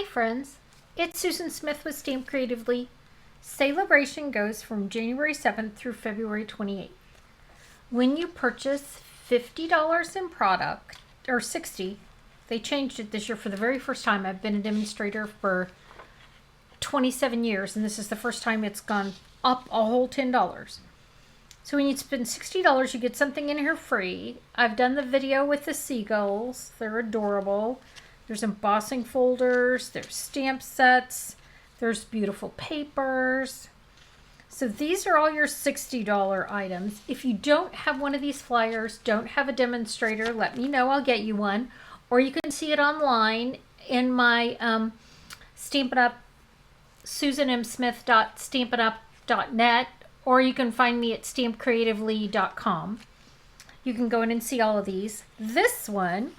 friends, it's Susan Smith with Stamp Creatively. Sale-a-bration goes from January 7th through February 28th. When you purchase $50 in product, or $60, they changed it this year for the very first time. I've been a demonstrator for 27 years, and this is the first time it's gone up a whole $10. So when you spend $60, you get something in here free. I've done the video with the seagulls. They're adorable. There's embossing folders, there's stamp sets, there's beautiful papers. So these are all your $60 items. If you don't have one of these flyers, don't have a demonstrator, let me know, I'll get you one. Or you can see it online in my Stampin' Up, susanmsmith.stampin'up.net, or you can find me at stampcreatively.com. You can go in and see all of these. This one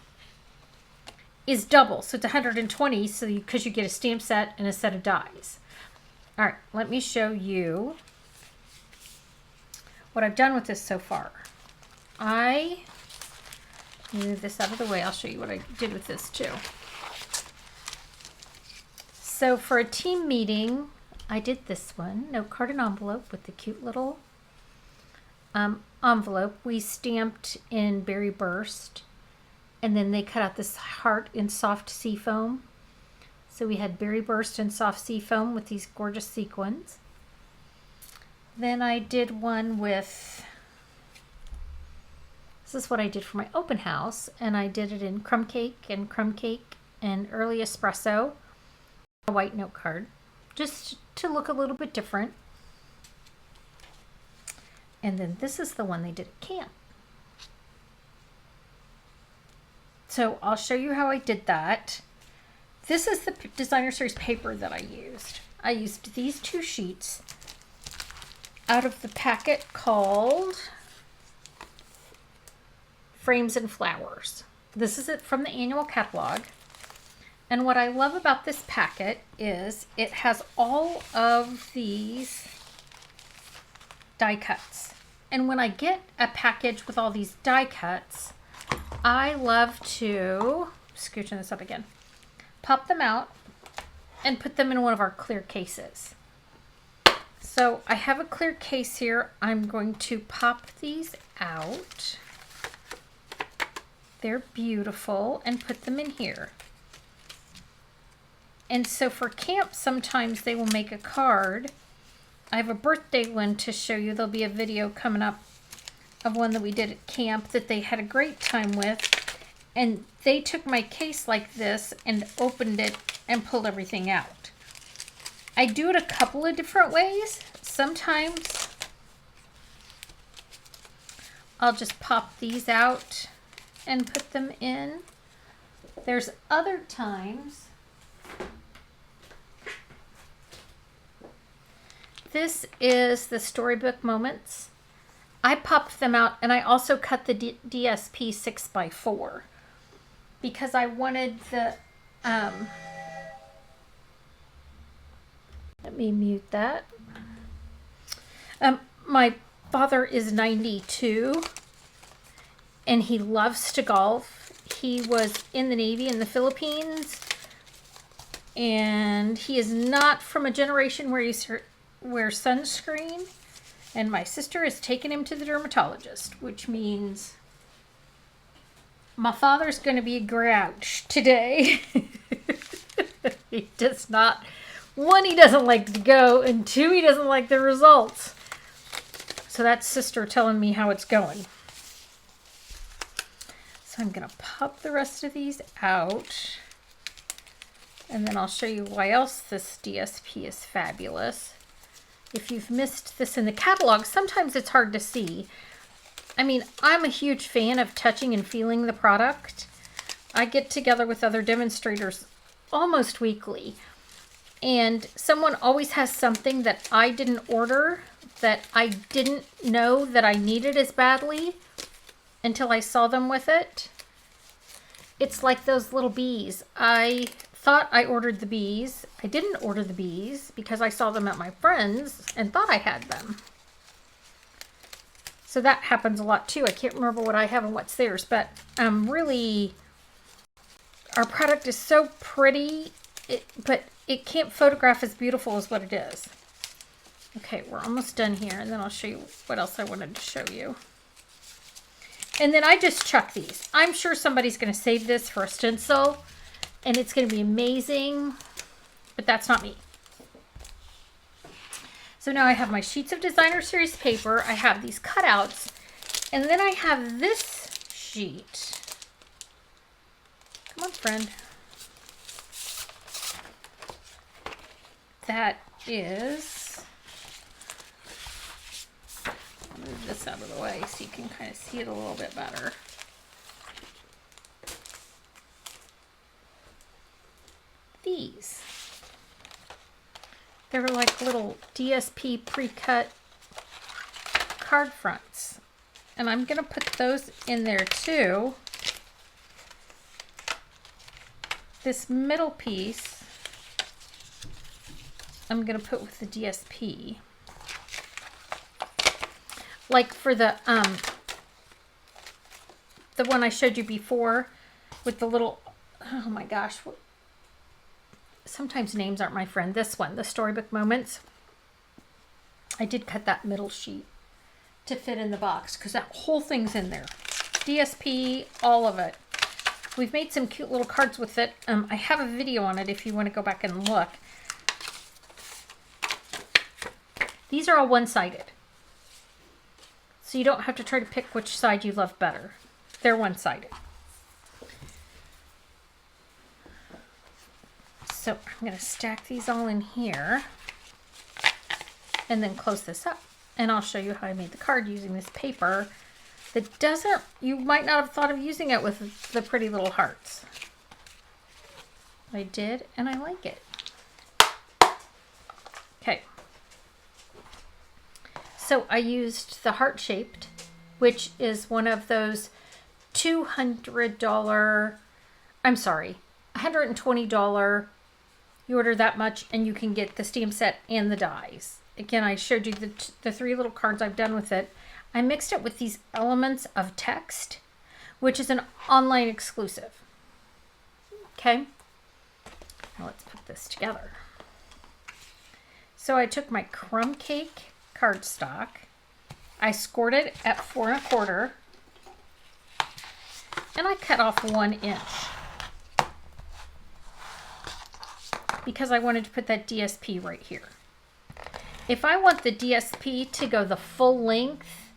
is double, so it's 120, so because you get a stamp set and a set of dies. All right, let me show you what I've done with this so far. I move this out of the way. I'll show you what I did with this too. So for a team meeting, I did this one, note card and envelope with the cute little envelope. We stamped in Berry Burst. And then they cut out this heart in soft sea foam. So we had Berry Burst and soft sea foam with these gorgeous sequins. Then I did one with, this is what I did for my open house. And I did it in crumb cake and early espresso. A white note card. Just to look a little bit different. And then this is the one they did at camp. So I'll show you how I did that. This is the designer series paper that I used. I used these two sheets out of the packet called Frames and Flowers. This is it from the annual catalog. And what I love about this packet is it has all of these die cuts. And when I get a package with all these die cuts, I love to, scooching this up again, pop them out and put them in one of our clear cases. So I have a clear case here. I'm going to pop these out. They're beautiful, and put them in here. And so for camp, sometimes they will make a card. I have a birthday one to show you. There'll be a video coming up of one that we did at camp that they had a great time with, and they took my case like this and opened it and pulled everything out. I do it a couple of different ways. Sometimes I'll just pop these out and put them in. There's other times this is the Storybook Moments. I popped them out, and I also cut the DSP 6x4 because I wanted the, let me mute that. My father is 92, and he loves to golf. He was in the Navy in the Philippines, and he is not from a generation where you wear sunscreen. And my sister has taken him to the dermatologist, which means my father's going to be a grouch today. He does not, one, he doesn't like to go, and two, he doesn't like the results. So that's sister telling me how it's going. So I'm going to pop the rest of these out. And then I'll show you why else this DSP is fabulous. If you've missed this in the catalog, sometimes it's hard to see. I mean, I'm a huge fan of touching and feeling the product. I get together with other demonstrators almost weekly, and someone always has something that I didn't order, that I didn't know that I needed as badly until I saw them with it. It's like those little bees. I thought I ordered the bees. I didn't order the bees because I saw them at my friend's and thought I had them. So that happens a lot too. I can't remember what I have and what's theirs, but really, our product is so pretty but it can't photograph as beautiful as what it is. Okay, we're almost done here, and then I'll show you what else I wanted to show you. And then I just chuck these. I'm sure somebody's going to save this for a stencil, and it's going to be amazing, but that's not me. So now I have my sheets of designer series paper. I have these cutouts, and then I have this sheet. Come on, friend. That is, I'll move this out of the way so you can kind of see it a little bit better. These. They're like little DSP pre-cut card fronts. And I'm going to put those in there too. This middle piece, I'm going to put with the DSP. Like for the one I showed you before with the little, oh my gosh, sometimes names aren't my friend. This one, the Storybook Moments. I did cut that middle sheet to fit in the box because that whole thing's in there. DSP, all of it. We've made some cute little cards with it. I have a video on it if you want to go back and look. These are all one-sided. So you don't have to try to pick which side you love better. They're one-sided. So I'm going to stack these all in here and then close this up. And I'll show you how I made the card using this paper that doesn't, you might not have thought of using it with the pretty little hearts. I did, and I like it. Okay. So I used the heart-shaped, which is one of those $120. You order that much and you can get the stamp set and the dies. Again, I showed you the three little cards I've done with it. I mixed it with these Elements of Text, which is an online exclusive. Okay, now let's put this together. So I took my crumb cake cardstock. I scored it at 4 1/4, and I cut off 1 inch because I wanted to put that DSP right here. If I want the DSP to go the full length,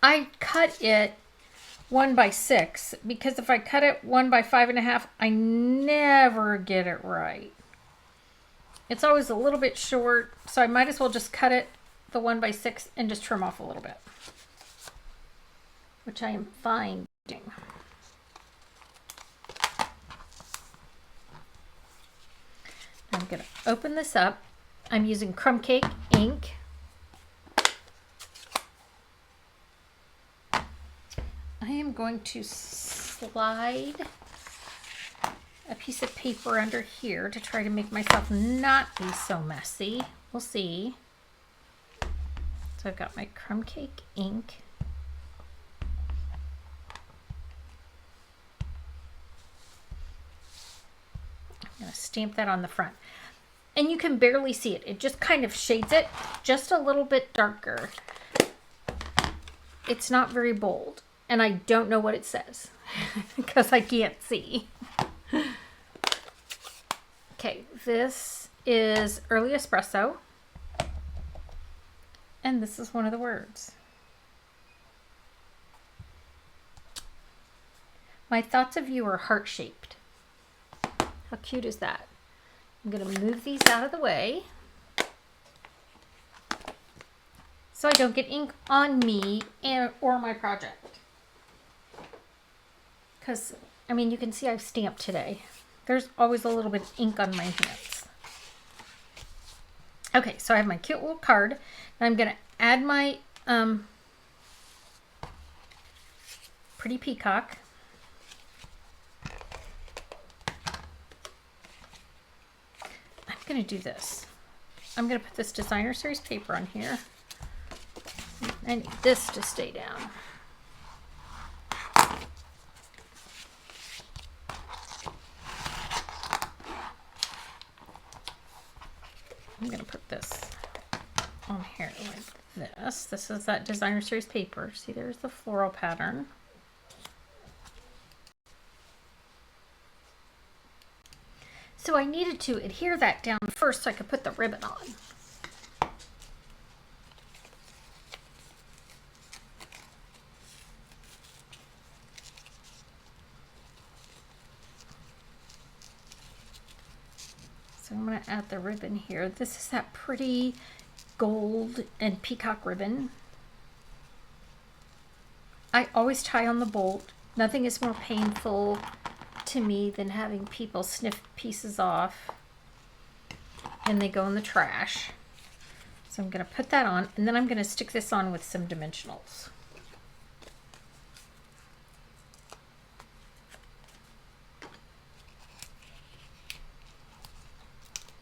I cut it 1 by 6 because if I cut it 1 by 5 1/2, I never get it right. It's always a little bit short, so I might as well just cut it the 1 by 6 and just trim off a little bit, which I am fine doing. I'm going to open this up. I'm using crumb cake ink. I am going to slide a piece of paper under here to try to make myself not be so messy. We'll see. So I've got my crumb cake ink. I'm going to stamp that on the front. And you can barely see it. It just kind of shades it just a little bit darker. It's not very bold. And I don't know what it says because I can't see. Okay, this is Early Espresso. And this is one of the words. My thoughts of you are heart-shaped. How cute is that? I'm going to move these out of the way so I don't get ink on me or my project. Because, I mean, you can see I've stamped today. There's always a little bit of ink on my hands. Okay, so I have my cute little card. And I'm going to add my pretty peacock. I'm going to do this. I'm going to put this designer series paper on here. I need this to stay down. I'm going to put this on here like this. This is that designer series paper. See, there's the floral pattern. So I needed to adhere that down first so I could put the ribbon on. So I'm going to add the ribbon here. This is that pretty gold and peacock ribbon. I always tie on the bolt. Nothing is more painful to me than having people sniff pieces off and they go in the trash. So I'm going to put that on, and then I'm going to stick this on with some dimensionals.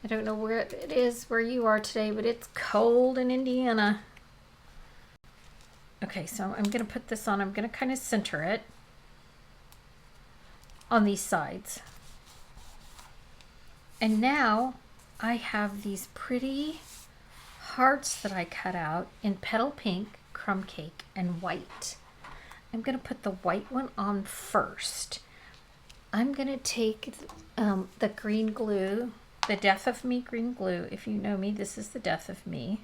I don't know where it is where you are today, but it's cold in Indiana. Okay, so I'm going to put this on. I'm going to kind of center it on these sides. And now I have these pretty hearts that I cut out in petal pink, crumb cake, and white. I'm going to put the white one on first. I'm going to take the green glue, the Death of Me green glue. If you know me, this is the Death of Me.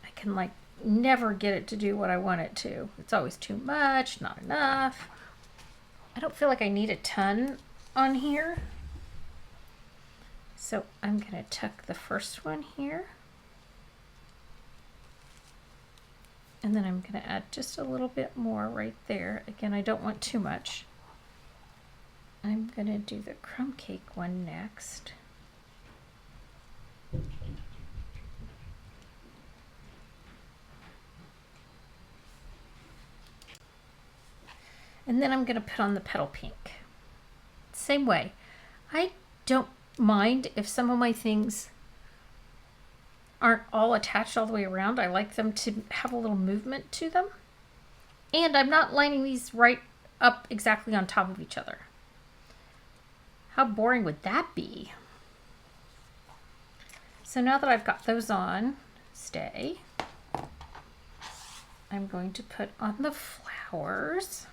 I can like never get it to do what I want it to. It's always too much, not enough. I don't feel like I need a ton on here. So I'm going to tuck the first one here. And then I'm going to add just a little bit more right there. Again, I don't want too much. I'm going to do the crumb cake one next. And then I'm going to put on the petal pink. Same way. I don't mind if some of my things aren't all attached all the way around. I like them to have a little movement to them. And I'm not lining these right up exactly on top of each other. How boring would that be? So now that I've got those on, stay. I'm going to put on the flowers.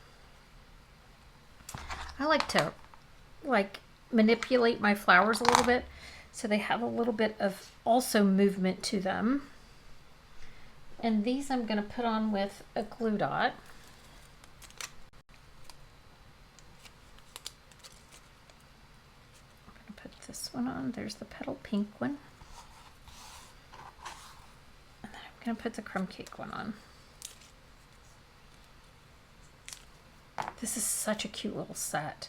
I like to manipulate my flowers a little bit so they have a little bit of also movement to them. And these I'm going to put on with a glue dot. I'm going to put this one on. There's the petal pink one. And then I'm going to put the crumb cake one on. This is such a cute little set.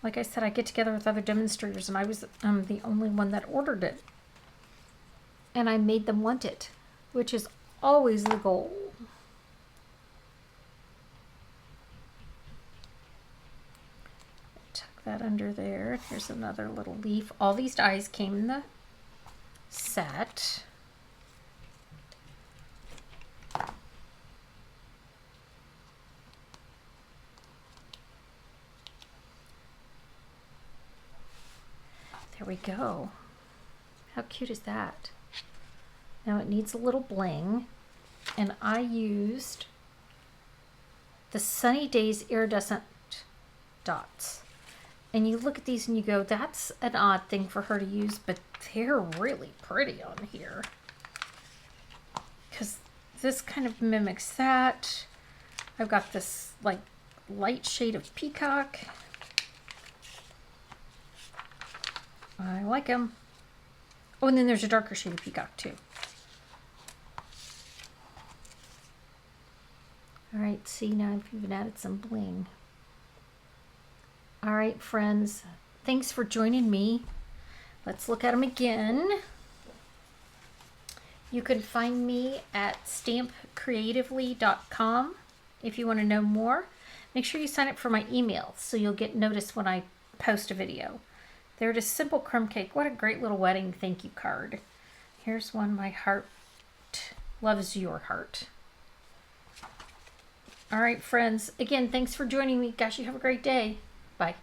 Like I said, I get together with other demonstrators, and I was the only one that ordered it. And I made them want it, which is always the goal. Tuck that under there. Here's another little leaf. All these dies came in the set. There we go. How cute is that? Now it needs a little bling, and I used the Sunny Days iridescent dots. And you look at these and you go, that's an odd thing for her to use, but they're really pretty on here. Because this kind of mimics that. I've got this like light shade of peacock. I like them. Oh, and then there's a darker shade of peacock too. All right, see, now I've even added some bling. All right, friends, thanks for joining me. Let's look at them again. You can find me at stampcreatively.com if you want to know more. Make sure you sign up for my email so you'll get notice when I post a video. They're just simple crumb cake. What a great little wedding thank you card. Here's one, my heart loves your heart. All right, friends. Again, thanks for joining me. Gosh, you have a great day. Bye.